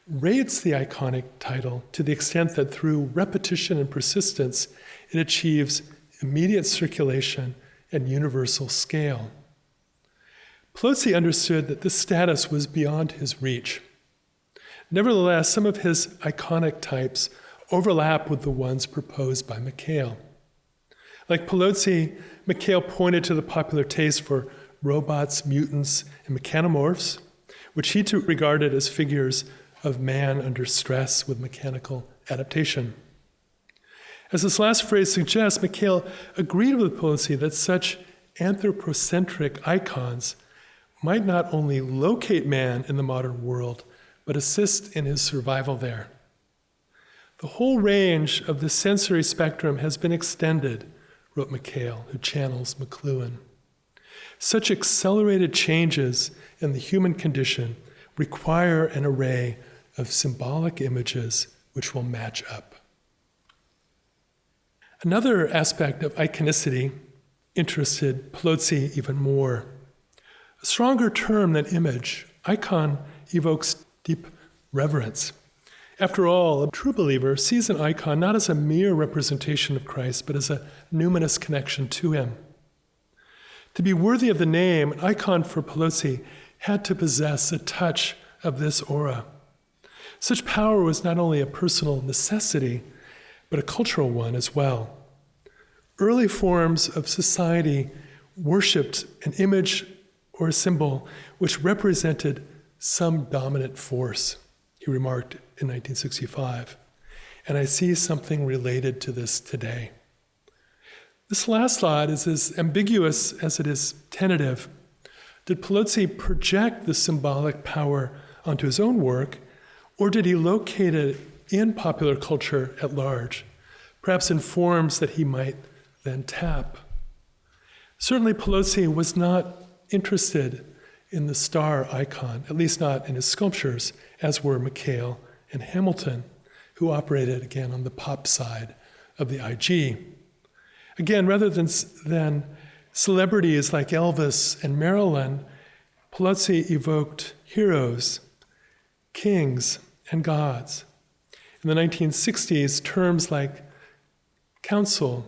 A: rates the iconic title to the extent that through repetition and persistence, it achieves immediate circulation and universal scale. Paolozzi understood that this status was beyond his reach. Nevertheless, some of his iconic types overlap with the ones proposed by Mikhail. Like Paolozzi, Mikhail pointed to the popular taste for robots, mutants, and mechanomorphs, which he regarded as figures of man under stress with mechanical adaptation. As this last phrase suggests, Mikhail agreed with Paolozzi that such anthropocentric icons might not only locate man in the modern world, but assist in his survival there. The whole range of the sensory spectrum has been extended, wrote Mikhail, who channels McLuhan. Such accelerated changes in the human condition require an array of symbolic images which will match up. Another aspect of iconicity interested Paolozzi even more. A stronger term than image, icon evokes deep reverence. After all, a true believer sees an icon not as a mere representation of Christ, but as a numinous connection to him. To be worthy of the name, an icon for Paolozzi had to possess a touch of this aura. Such power was not only a personal necessity, but a cultural one as well. Early forms of society worshipped an image or a symbol which represented some dominant force, he remarked in 1965. And I see something related to this today. This last thought is as ambiguous as it is tentative. Did Paolozzi project the symbolic power onto his own work, or did he locate it in popular culture at large, perhaps in forms that he might then tap? Certainly, Paolozzi was not interested in the star icon, at least not in his sculptures, as were McHale and Hamilton, who operated, again, on the pop side of the IG. Again, rather than celebrities like Elvis and Marilyn, Paolozzi evoked heroes, kings, and gods. In the 1960s, terms like council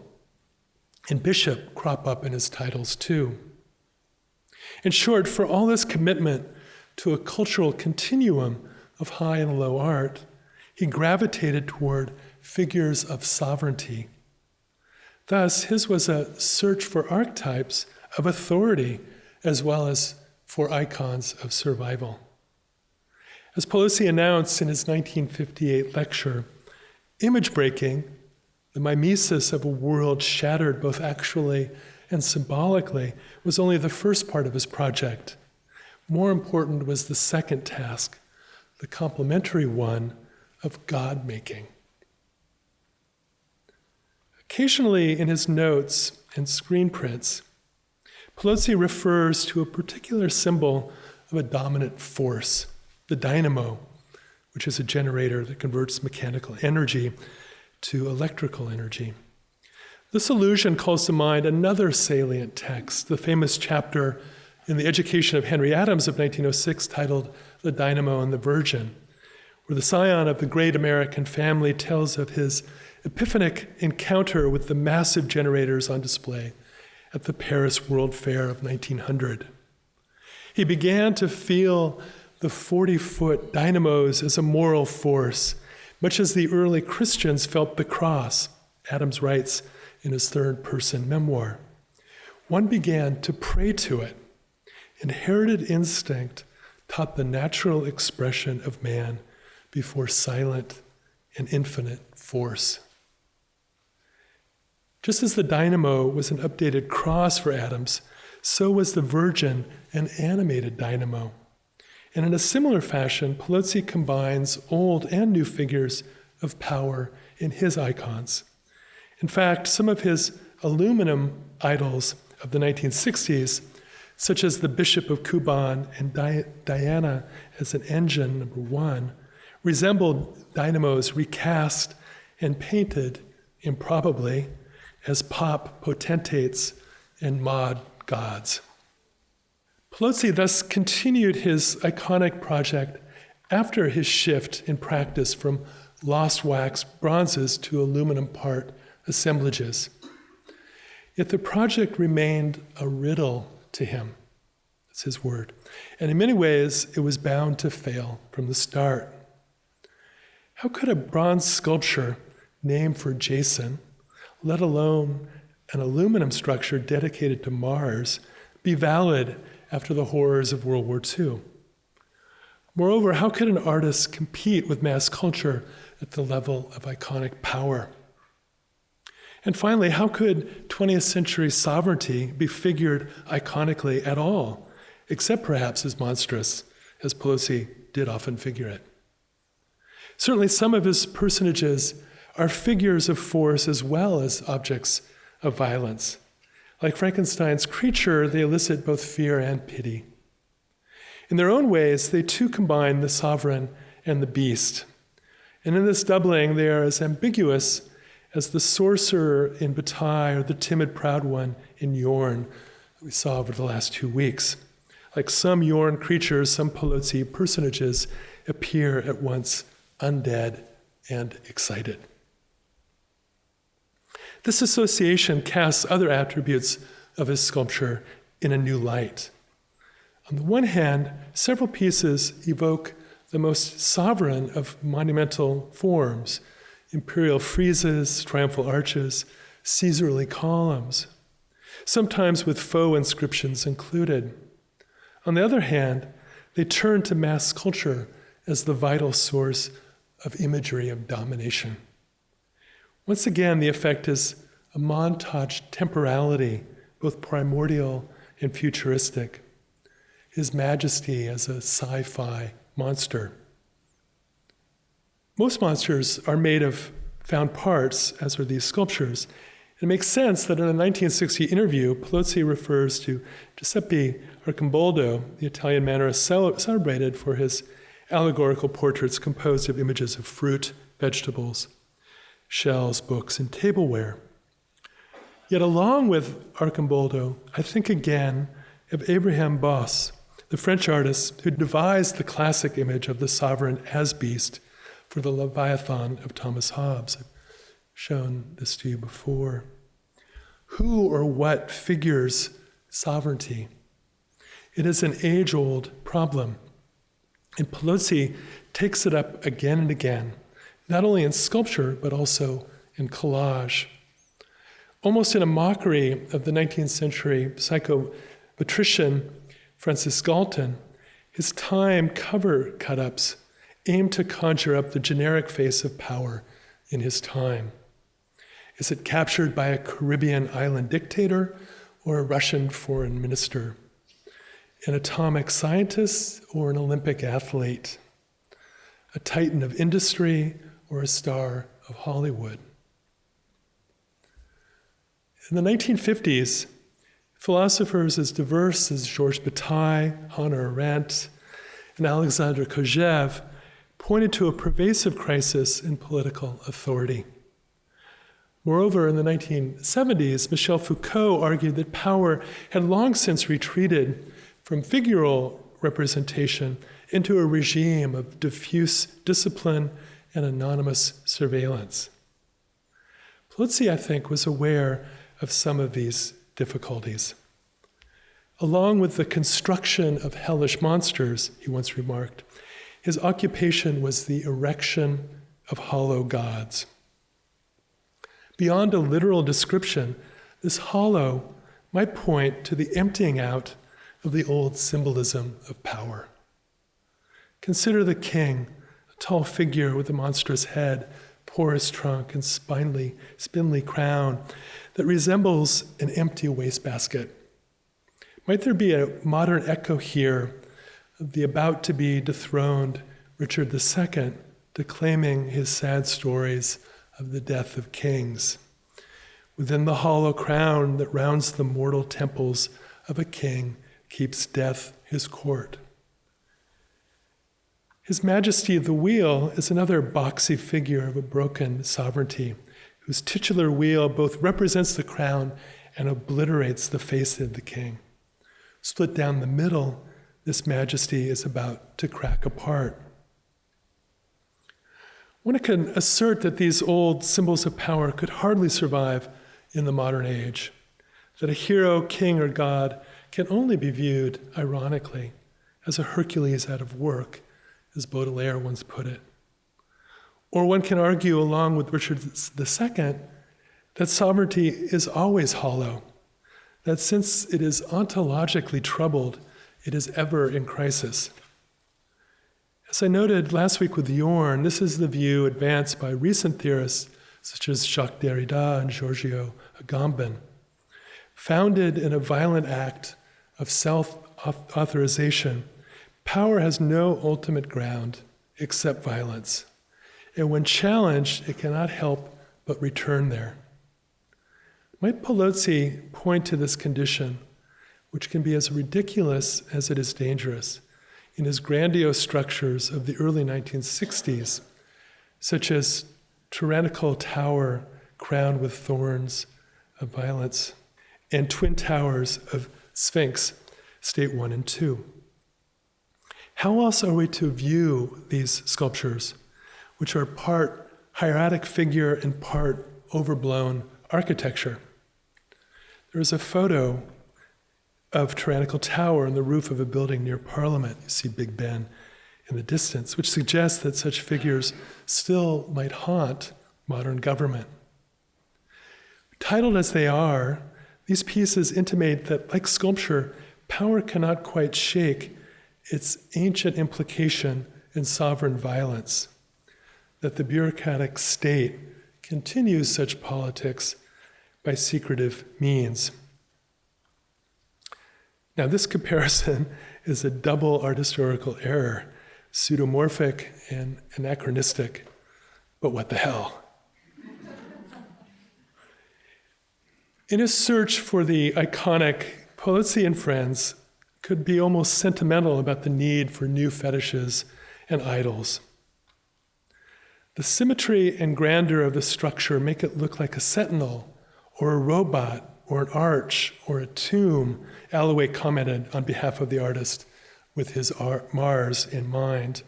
A: and bishop crop up in his titles too. In short, for all this commitment to a cultural continuum of high and low art, he gravitated toward figures of sovereignty. Thus, his was a search for archetypes of authority as well as for icons of survival. As Paolozzi announced in his 1958 lecture, image breaking, the mimesis of a world shattered both actually and symbolically, was only the first part of his project. More important was the second task, the complementary one of God-making. Occasionally in his notes and screen prints, Paolozzi refers to a particular symbol of a dominant force, the dynamo, which is a generator that converts mechanical energy to electrical energy. This allusion calls to mind another salient text, the famous chapter in The Education of Henry Adams of 1906 titled The Dynamo and the Virgin, where the scion of the great American family tells of his epiphanic encounter with the massive generators on display at the Paris World Fair of 1900. He began to feel the 40-foot dynamos as a moral force, much as the early Christians felt the cross, Adams writes in his third-person memoir. One began to pray to it. Inherited instinct taught the natural expression of man before silent and infinite force. Just as the dynamo was an updated cross for Adams, so was the Virgin an animated dynamo. And in a similar fashion, Paolozzi combines old and new figures of power in his icons. In fact, some of his aluminum idols of the 1960s, such as the Bishop of Kuban and Diana as an engine, number 1, resembled dynamos recast and painted, improbably, as pop potentates and mod gods. Paolozzi thus continued his iconic project after his shift in practice from lost wax bronzes to aluminum part assemblages. Yet the project remained a riddle to him. That's his word. And in many ways, it was bound to fail from the start. How could a bronze sculpture named for Jason, let alone an aluminum structure dedicated to Mars, be valid after the horrors of World War II? Moreover, how could an artist compete with mass culture at the level of iconic power? And finally, how could 20th century sovereignty be figured iconically at all, except perhaps as monstrous, as Paolozzi did often figure it? Certainly some of his personages are figures of force as well as objects of violence. Like Frankenstein's creature, they elicit both fear and pity. In their own ways, they too combine the sovereign and the beast. And in this doubling, they are as ambiguous as the sorcerer in Bataille or the timid proud one in Yorn that we saw over the last 2 weeks. Like some Yorn creatures, some Paolozzi personages appear at once undead and excited. This association casts other attributes of his sculpture in a new light. On the one hand, several pieces evoke the most sovereign of monumental forms: imperial friezes, triumphal arches, Caesarly columns, sometimes with faux inscriptions included. On the other hand, they turn to mass culture as the vital source of imagery of domination. Once again, the effect is a montage temporality, both primordial and futuristic. His majesty as a sci-fi monster. Most monsters are made of found parts, as are these sculptures. It makes sense that in a 1960 interview, Paolozzi refers to Giuseppe Arcimboldo, the Italian mannerist celebrated for his allegorical portraits composed of images of fruit, vegetables, shells, books, and tableware. Yet along with Arcimboldo, I think again of Abraham Bosse, the French artist who devised the classic image of the sovereign as beast for the Leviathan of Thomas Hobbes. I've shown this to you before. Who or what figures sovereignty? It is an age-old problem. And Paolozzi takes it up again and again, not only in sculpture, but also in collage. Almost in a mockery of the 19th century psychopatrician Francis Galton, his time cover cut-ups aim to conjure up the generic face of power in his time. Is it captured by a Caribbean island dictator or a Russian foreign minister? An atomic scientist or an Olympic athlete? A titan of industry or a star of Hollywood? In the 1950s, philosophers as diverse as Georges Bataille, Hannah Arendt, and Alexander Kojève pointed to a pervasive crisis in political authority. Moreover, in the 1970s, Michel Foucault argued that power had long since retreated from figural representation into a regime of diffuse discipline and anonymous surveillance. Paolozzi, I think, was aware of some of these difficulties. Along with the construction of hellish monsters, he once remarked, his occupation was the erection of hollow gods. Beyond a literal description, this hollow might point to the emptying out of the old symbolism of power. Consider the king, a tall figure with a monstrous head, porous trunk, and spindly crown that resembles an empty wastebasket. Might there be a modern echo here of the about-to-be dethroned Richard II declaiming his sad stories of the death of kings? Within the hollow crown that rounds the mortal temples of a king keeps death his court. His Majesty of the Wheel is another boxy figure of a broken sovereignty, whose titular wheel both represents the crown and obliterates the face of the king. Split down the middle, this majesty is about to crack apart. One can assert that these old symbols of power could hardly survive in the modern age, that a hero, king, or god can only be viewed, ironically, as a Hercules out of work, as Baudelaire once put it. Or one can argue, along with Richard II, that sovereignty is always hollow, that since it is ontologically troubled, it is ever in crisis. As I noted last week with Jorn, this is the view advanced by recent theorists such as Jacques Derrida and Giorgio Agamben. Founded in a violent act of self-authorization, power has no ultimate ground except violence. And when challenged, it cannot help but return there. Might Paolozzi point to this condition, which can be as ridiculous as it is dangerous, in his grandiose structures of the early 1960s, such as tyrannical tower crowned with thorns of violence, and twin towers of Sphinx, State 1 and 2. How else are we to view these sculptures, which are part hieratic figure and part overblown architecture? There is a photo of tyrannical tower on the roof of a building near Parliament. You see Big Ben in the distance, which suggests that such figures still might haunt modern government. Titled as they are, these pieces intimate that, like sculpture, power cannot quite shake its ancient implication in sovereign violence, that the bureaucratic state continues such politics by secretive means. Now, this comparison is a double art historical error, pseudomorphic and anachronistic, but what the hell? In his search for the iconic, Paolozzi and friends could be almost sentimental about the need for new fetishes and idols. The symmetry and grandeur of the structure make it look like a sentinel or a robot or an arch or a tomb, Alloway commented on behalf of the artist with his Mars in mind.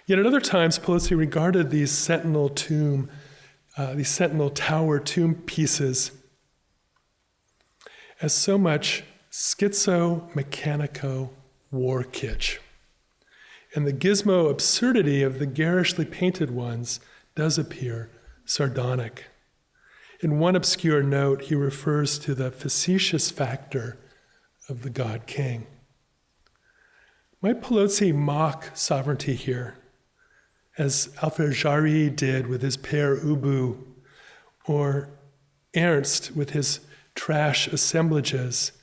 A: Yet at other times, Paolozzi regarded these sentinel tower tomb pieces as so much schizo-mechanico war kitsch. And the gizmo absurdity of the garishly painted ones does appear sardonic. In one obscure note, he refers to the facetious factor of the god king. Might Paolozzi mock sovereignty here, as Alfred Jarry did with his Père Ubu, or Ernst with his trash assemblages,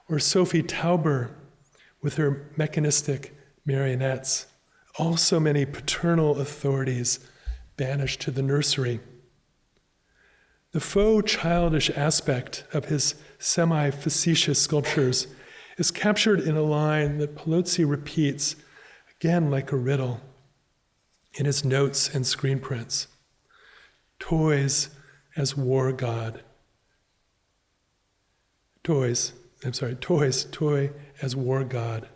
A: or Sophie Tauber with her mechanistic marionettes, all so many paternal authorities banished to the nursery. The faux childish aspect of his semi-facetious sculptures is captured in a line that Paolozzi repeats, again like a riddle, in his notes and screen prints. Toys as war god. Toy as war god,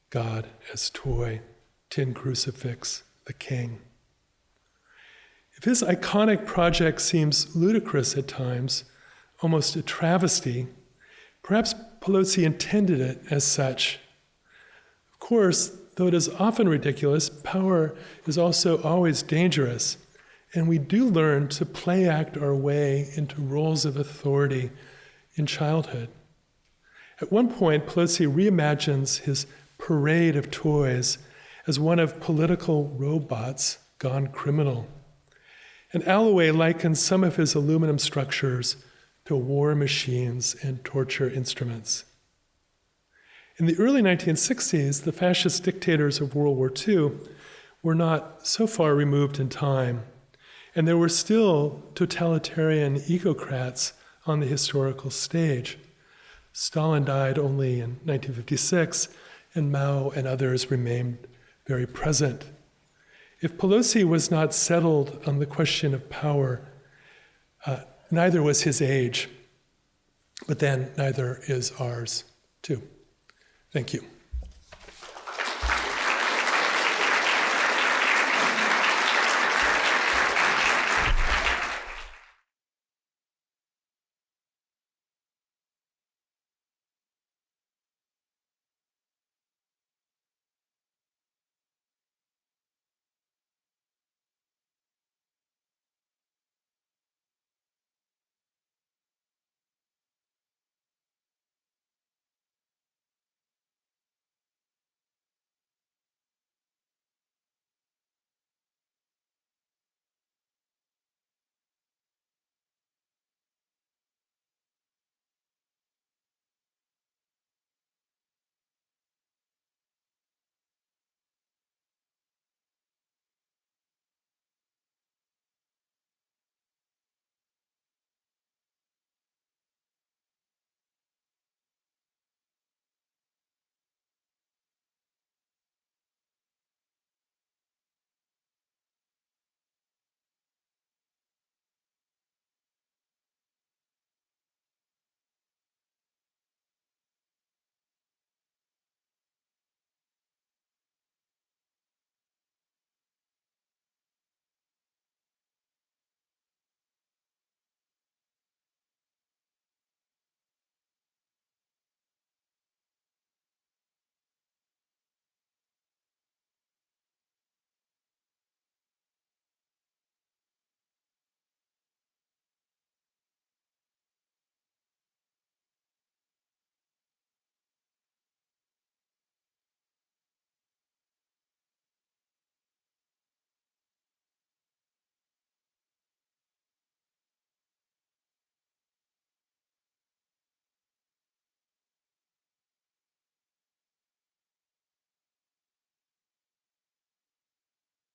A: God as toy, tin crucifix, the king. If his iconic project seems ludicrous at times, almost a travesty, perhaps Paolozzi intended it as such. Of course, though it is often ridiculous, power is also always dangerous, and we do learn to play act our way into roles of authority in childhood. At one point, Paolozzi reimagines his parade of toys as one of political robots gone criminal. And Alloway likens some of his aluminum structures to war machines and torture instruments. In the early 1960s, the fascist dictators of World War II were not so far removed in time, and there were still totalitarian egocrats on the historical stage. Stalin died only in 1956, and Mao and others remained very present. If Paolozzi was not settled on the question of power, neither was his age, but then neither is ours, too. Thank you.